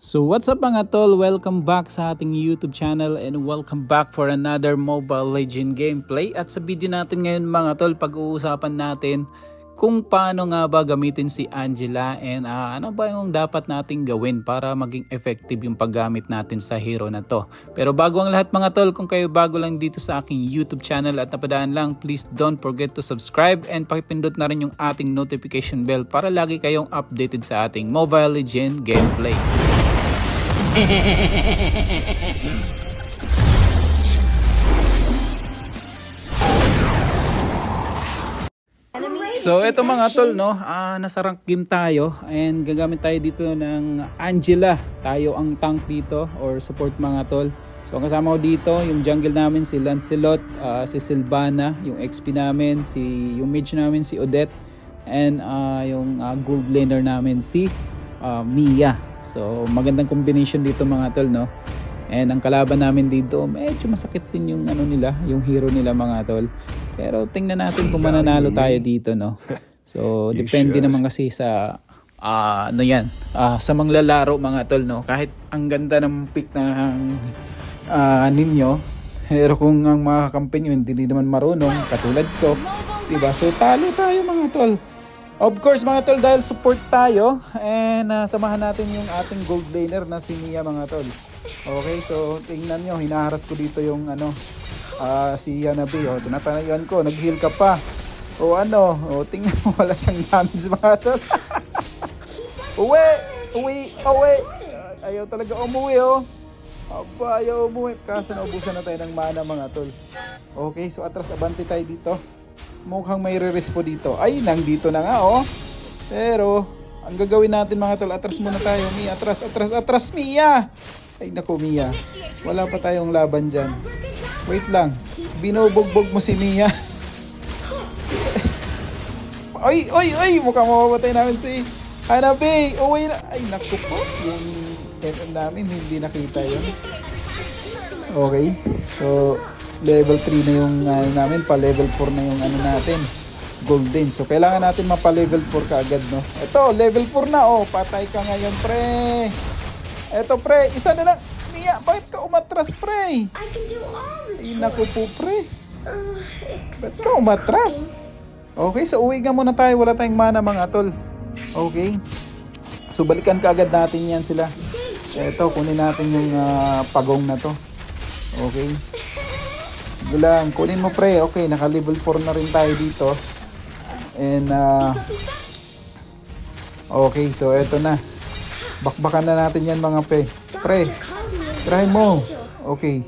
So what's up mga tol, welcome back sa ating YouTube channel and welcome back for another Mobile Legends gameplay. At sa video natin ngayon mga tol, pag-uusapan natin kung paano nga ba gamitin si Angela and ano ba yung dapat nating gawin para maging effective yung paggamit natin sa hero na to. Pero bago ang lahat mga tol, kung kayo bago lang dito sa aking YouTube channel at napadaan lang, please don't forget to subscribe and pakipindot na rin yung ating notification bell para lagi kayong updated sa ating Mobile Legends gameplay. So eto mga tol, no, nasa rank game tayo and gagamit tayo dito ng Angela. Tayo ang tank dito or support mga tol. So ang kasama ko dito, yung jungle namin si Lancelot, si Sylvana, yung XP namin, yung mage namin si Odette, and yung gold laner namin si Mia. So magandang combination dito mga tol, no. And ang kalaban namin dito, medyo masakit din yung nila, yung hero nila mga tol. Pero tingnan natin kung mananalo tayo dito, no. So depende naman kasi sa sa manglalaro mga tol, no. Kahit ang ganda ng pick ng ninyo, pero kung ang mga kakampi nyo hindi naman marunong katulad ko, diba? So talo tayo mga tol. Of course mga tol, dahil support tayo and samahan natin yung ating gold laner na si Mia mga tol. Okay, so tingnan nyo, hinaharas ko dito yung si Hanabi. O, tinatanayan ko, nag-heal ka pa. O tingnan mo, wala siyang damage mga tol. Uwi. Ayaw talaga umuwi Aba, ayaw umuwi. Kaso naubusan na tayo ng mana mga tol. Okay, so atras abante tayo dito. Mukhang may re-respo dito. Ay, nandito na nga Pero ang gagawin natin mga tol, atras muna tayo. Mia, atras Mia. Ay naku Mia, wala pa tayong laban dyan. Wait lang, binubugbog mo si Mia. Ay, mukhang mamamatay namin si Hanabi. Uwi na. Ay naku po, yung MM namin hindi nakita yun. Okay, so level 3 na yung namin, pa level 4 na yung natin, golden. So kailangan natin mapa level 4 kaagad, no. Ito level 4 na, patay ka ngayon pre. Eto pre, isa na lang. Mia, bakit ka umatras pre? Ay naku po pre, bakit ka umatras? Okay, so uwi nga muna tayo, wala tayong mana mga tol. Okay, so balikan kaagad natin yan sila. Eto, kunin natin yung pagong na to. Okay, lang, kunin mo pre. Okay, naka level 4 na rin tayo dito. And okay, so eto na. Bakbakan na natin yan mga pre. Try mo. Okay,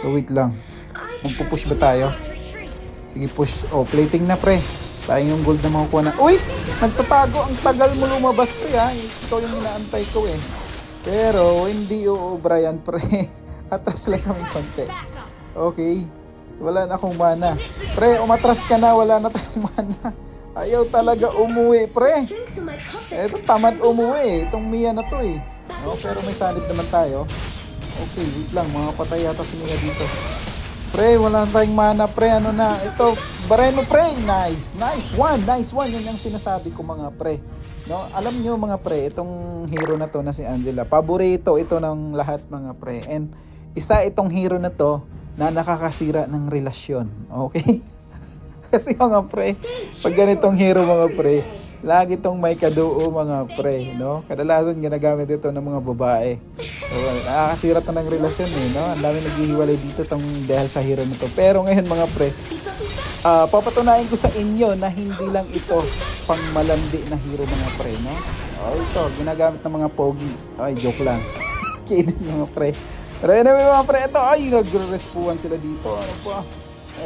so wait lang, magpupush ba tayo? Sige push. Plating na pre. Tayo yung gold na makukuha na. Uy, nagtatago. Ang tagal mo lumabas pre ha. Ikaw yung inaantay ko Pero hindi Brian pre. Atras lang kami konti. Okay, wala na akong mana. Pre, umatras ka na, wala na tayong mana. Ayaw talaga umuwi, pre. Eto, tamad umuwi. Itong Mia na to pero may sanib naman tayo. Okay, wait lang. Mga patay yata si Mia dito. Pre, wala na tayong mana, pre. Ito, baray mo, pre. Nice one. Yan yung sinasabi ko mga pre. No? Alam nyo mga pre, itong hero na to na si Angela, paborito ito ng lahat mga pre. And isa itong hero na to na nakakasira ng relasyon. Okay? Kasi mga pre, pag ganitong hero mga pre, lagi itong may kaduo mga pre, no? Kadalasan ginagamit ito ng mga babae. So, nakakasira ito ng relasyon no? Ang dami naghihiwalay dito dahil sa hero nito. Pero ngayon mga pre, papatunayan ko sa inyo na hindi lang ito pang malandi na hero mga pre, no? Ito, ginagamit ng mga pogi. Ay, joke lang. Kidding mga pre. Pero anyway mga pre, ito, nagre-respuan sila dito. Ano pa?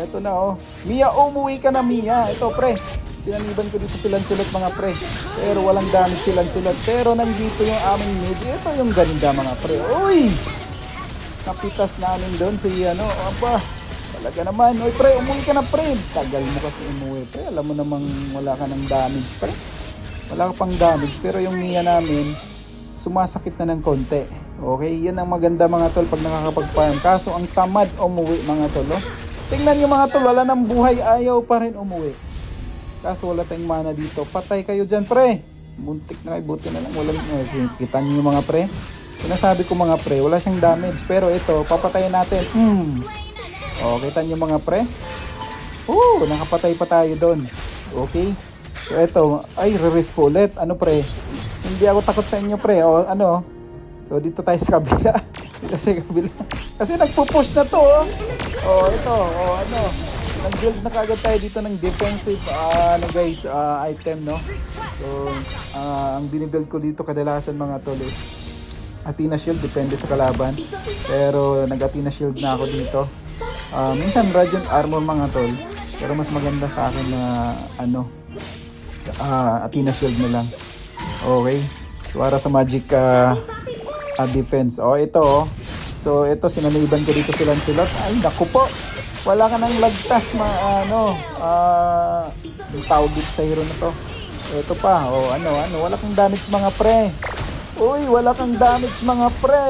Ito na Mia, umuwi ka na Mia. Ito pre, sinaniban ko dito si Lancelot mga pre. Pero walang damage si Lancelot. Pero nandito yung aming mage. Ito yung ganda mga pre. Uy! Napitas namin doon si Aba, talaga naman. Uy pre, umuwi ka na pre. Tagal mo kasi umuwi pre. Alam mo namang wala ka ng damage pre. Wala ka pang damage. Pero yung Mia namin, sumasakit na ng konti. Okay, yan ang maganda mga tol pag nakakapag-farm. Kaso ang tamad umuwi mga tol. Tingnan nyo mga tol, wala ng buhay, ayaw pa rin umuwi. Kaso wala tayong mana dito. Patay kayo dyan pre. Muntik na kayo, buti na lang. Kita nyo mga pre. Sinasabi ko mga pre, wala siyang damage. Pero ito, papatayin natin. Kita nyo mga pre? Nakapatay pa tayo doon. Okay. So ito, ay re-risk ko ulit. Ano pre? Hindi ako takot sa inyo pre. So dito tayo sa kabila. Dito sa kabila. Kasi nagpo-push na to. Ito. Nag-build na kagad tayo dito ng defensive item, no? So, ang binibuild ko dito kadalasan mga tol is Athena Shield, depende sa kalaban. Pero nag-Athena Shield na ako dito. Minsan Radiant Armor mga tol. Pero mas maganda sa akin na Athena Shield na lang. Okay. So, para sa magic defense. Ito. So, ito sinaniban ko dito si Lancelot. Ay, naku po. Wala ka nang lagtas yung tawag dito sa hero na to. Ito pa, wala kang damage mga pre. Wala kang damage mga pre.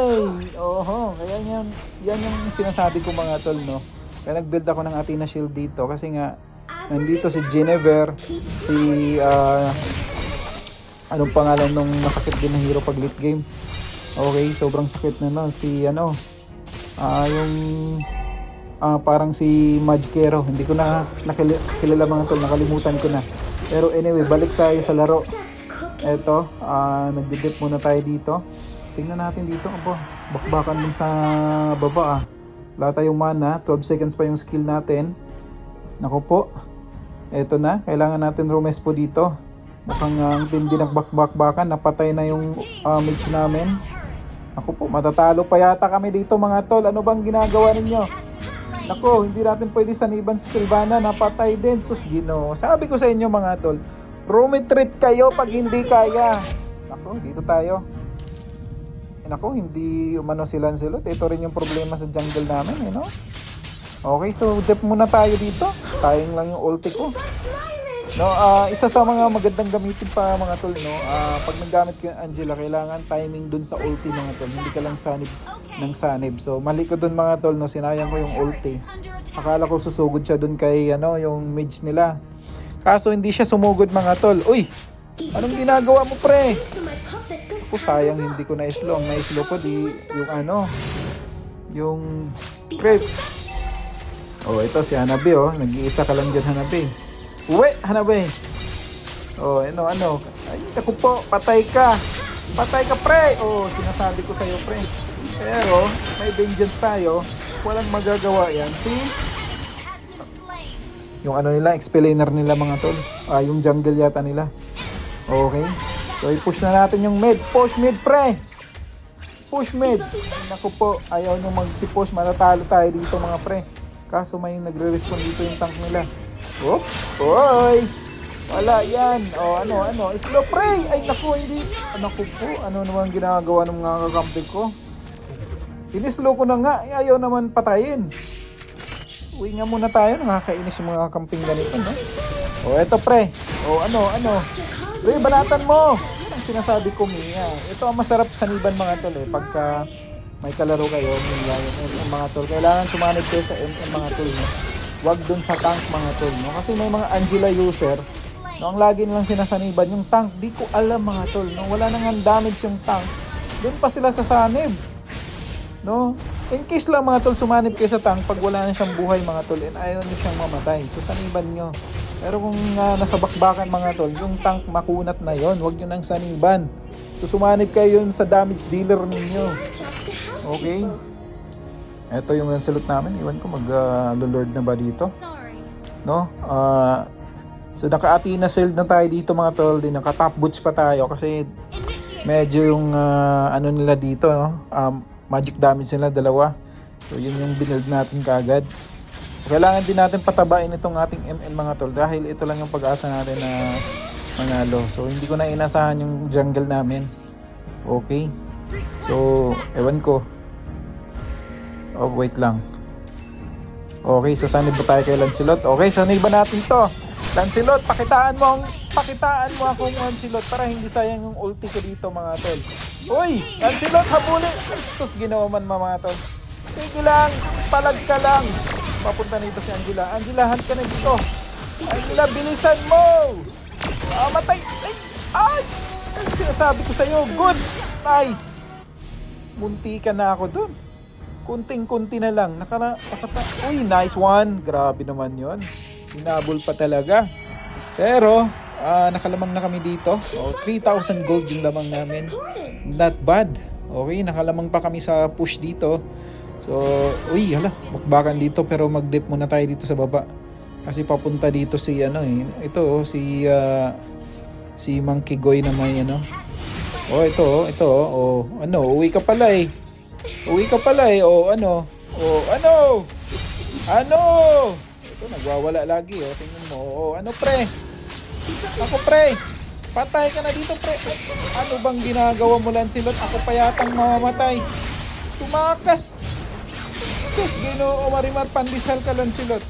Kaya yan yung sinasabi ko mga tol, no. Kaya nag-build ako ng Athena Shield dito kasi nga nandito si Guinevere, si anong pangalan nung masakit din na hero pag late game. Okay, sobrang sakit na no. Si parang si Magicero. Hindi ko na nakilala mga tol, nakalimutan ko na. Pero anyway, balik tayo sa laro. Eto, nagdidip muna tayo dito. Tingnan natin dito. Bakbakan din sa baba Wala tayong mana, 12 seconds pa yung skill natin. Naku po. Eto na, kailangan natin rumes po dito. Mukhang ang team din nagbakbakan, napatay na yung mage namin. Naku po, matatalo pa yata kami dito mga tol. Ano bang ginagawa ninyo? Nako, hindi natin pwede saniban si Sylvana, napatay din. Sus Ginoo. Sabi ko sa inyo mga tol, room retreat kayo pag hindi kaya. Nako, dito tayo. Nako, hindi umano si Lancelot. Ito rin yung problema sa jungle namin, no? Okay, so dep muna tayo dito. Sayang lang yung ulti ko. No, isa sa mga magandang gamitin pa mga tol, no. Pag naggamit ka ng Angela, kailangan timing dun sa ulti mga tol. Hindi ka lang sanib ng sanib. So mali ko dun mga tol, no. Sinayang ko yung ulti. Akala ko susugod siya dun kay yung mage nila. Kaso hindi siya sumugod mga tol. Uy! Anong ginagawa mo pre? Ako sayang hindi ko na-slow. Ang na-slow ko di yung creep. Ito si Hanabi nag-iisa ka lang dyan Hanabi. Uwe, Hanabi. Ay, naku po, patay ka. Patay ka, pre. Sinasabi ko sa'yo, pre. Pero, may vengeance tayo. Walang magagawa yan. See? Yung nila, explainer nila mga tol. Yung jungle yata nila. Okay. So, i-push na natin yung mid. Push mid, pre. Push mid. Ay, naku po, ayaw nyo mag-si-push. Matatalo tayo dito mga pre. Kaso may nagre-respond dito yung tank nila. Oy! Wala yan. Slow pre! Ay naku, hindi. Naku po, ano naman ginagawa ng mga kakampi ko? Inislow ko na nga. Ayaw naman patayin. Uwi nga muna tayo. Nakakainis yung mga kakamping ganito, no? Eto pre. Pre, banatan mo! Yan ang sinasabi ko, Mia. Ito ang masarap saniban mga tol pagka may kalaro kayo, Mia, yung mga tol. Kailangan sumanib kayo sa MM mga tol, no? Wag dun sa tank mga tol, no? Kasi may mga Angela user, no, ang lagi nilang sinasaniban yung tank. Di ko alam mga tol, no? Wala nang damage yung tank. Doon pa sila sa sanib, no? In case lang mga tol, sumanib kayo sa tank pag wala na siyang buhay mga tol and ayaw nyo siyang mamatay. So saniban nyo. Pero kung nasa bakbakan mga tol, yung tank makunat na yon, wag nyo nang saniban. So sumanib kayo yun sa damage dealer ninyo. Okay? Ito yung Lancelot namin. Iwan ko mag-lord na ba dito? No? So naka-Athena Shield na tayo dito mga tol. Naka-top boots pa tayo kasi medyo yung nila dito, no? Magic damage nila dalawa. So yun yung binuild natin kaagad. Kailangan din natin patabain itong ating MN mga tol dahil ito lang yung pag-asa natin na manalo. So hindi ko na inasahan yung jungle namin. Okay? So ewan ko. Wait lang. Okay, so sanib ba tayo kay Lancelot? Okay, sanib ba natin to? Lancelot, pakitaan mo akong Lancelot para hindi sayang yung ulti ko dito mga tol. Uy, Lancelot, habulin. Sus, ginawa man mga tol. Sige lang, palag ka lang. Papunta nito si Angela. Angela, hunt ka na dito. Angela, bilisan mo. Matay. Ay! Sinasabi ko sa'yo. Good. Nice. Muntikan na ako dun. Kunting-kunti na lang. Uy, nice one. Grabe naman yon. Hinabol pa talaga. Pero, nakalamang na kami dito. So, 3,000 gold yung lamang namin. Not bad. Okay, nakalamang pa kami sa push dito. So, uy, hala, bakbakan dito. Pero mag-dip muna tayo dito sa baba. Kasi papunta dito si, si Monkey Goy na may, uwi ka pala eh. Ito, nagwawala lagi, tingnan mo. Pre? Ako, pre. Patay ka na dito, pre. Ano bang ginagawa mo, Lancelot? Ako pa yatang mamamatay. Tumakas. Sus, Ginoo Marimar, pandesal ka, Lancelot.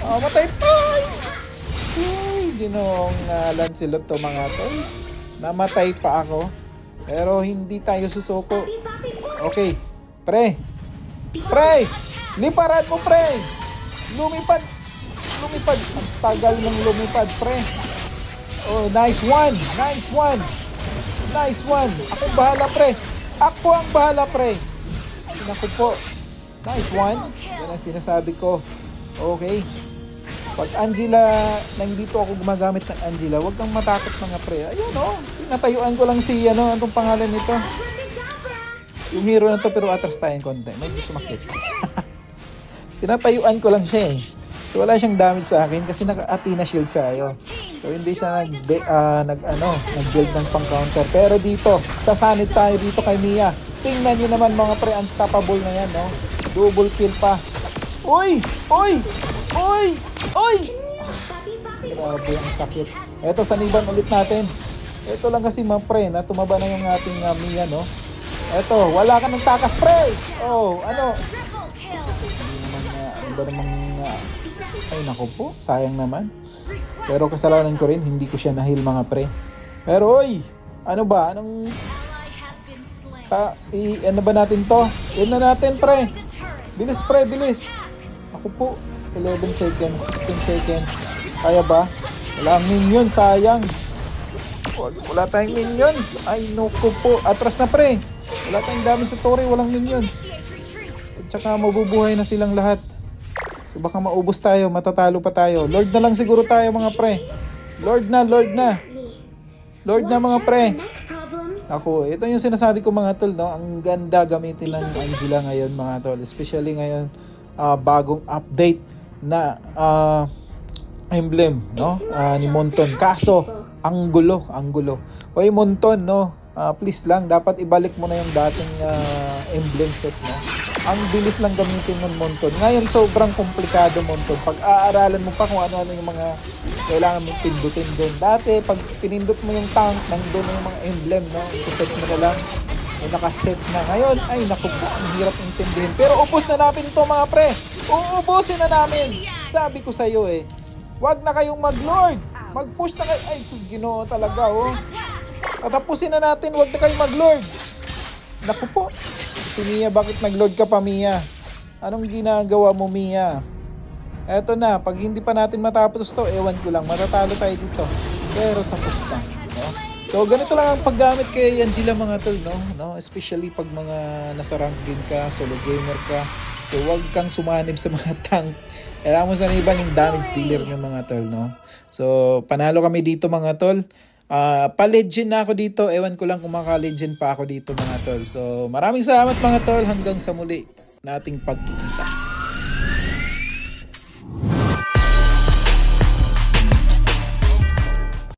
Matay pa. Uy, Ginoong Lancelot to, mga tol. Namatay pa ako. Pero hindi tayo susuko. Okay, pre. Liparan mo, pre. Lumipad. Ang tagal ng lumipad, pre. Oh, nice one. Ako ang bahala, pre. Naku po. Nice one. Yan ang sinasabi ko. Okay. Pag Angela, nandito ako gumagamit ng Angela, huwag kang matakot, mga pre. Ayun, natayuan ko lang si, anong pangalan nito? Yung hero na to, pero atras tayong konti. May sumakit. Tinatayuan ko lang siya eh. So wala siyang damage sa akin kasi naka-Athena shield siya. Ayun. So hindi siya nag-build ng pang-counter. Pero dito, sasanid tayo dito kay Mia. Tingnan nyo naman, mga pre, unstoppable na yan, no? Double kill pa. Uy! Grabe, ang sakit. Eto, saniban ulit natin. Ito lang kasi, mga pre, na tumaba na yung ating Mia, no? Eto, wala ka ng takas, pre! Ay, nako po, sayang naman. Pero kasalanan ko rin, hindi ko siya na-heal, mga pre. Pero, oy! Ano ba? Ano ba natin to? Yan na natin, pre! Bilis, pre, bilis! Ako po, 11 seconds, 16 seconds. Kaya ba? Wala ang minions, sayang. Wala tayong minions. Ay, naku po. Atras na, pre. Wala tayong damage sa torre, walang minions. At saka mabubuhay na silang lahat. So baka maubos tayo, matatalo pa tayo. Lord na lang siguro tayo, mga pre. Lord na, mga pre. Ako, ito yung sinasabi ko, mga tol, no? Ang ganda gamitin ng Angela ngayon, mga tol. Especially ngayon, bagong update na emblem, no? Ni Monton. Kaso, ang gulo. Hoy, Monton, no? Please lang, dapat ibalik mo na yung dating emblem set, no? Ang bilis lang gamitin ng Monton. Ngayon, sobrang komplikado, Monton. Pag-aaralan mo pa kung ano-ano yung mga kailangan mong pindutin doon. Dati, pag pinindot mo yung tank, nandun yung mga emblem, no? Isa-set mo na lang. Nakaset na. Ngayon, ay, naku po, ang hirap intindihin. Pero ubos na namin ito, mga pre. Uubusin na namin. Sabi ko sa'yo, wag na kayong mag-lord. Mag-push na kayo. Ay, Ginoo talaga, Tatapusin na natin, wag na kayong mag-lord. Naku po. Si Mia, bakit nag-lord ka pa, Mia? Anong ginagawa mo, Mia? Eto na, pag hindi pa natin matapos to, ewan ko lang, matatalo tayo dito. Pero tapos na, no? So, ganito lang ang paggamit kay Angela, mga tol, no? Especially pag mga nasa rank game ka, solo gamer ka. So, wag kang sumanib sa mga tank. Kailangan mo saniban yung damage dealer ng mga tol, no? So, panalo kami dito, mga tol. Pa-legend na ako dito. Ewan ko lang kung maka-legend pa ako dito, mga tol. So, maraming salamat, mga tol. Hanggang sa muli nating pagkikita.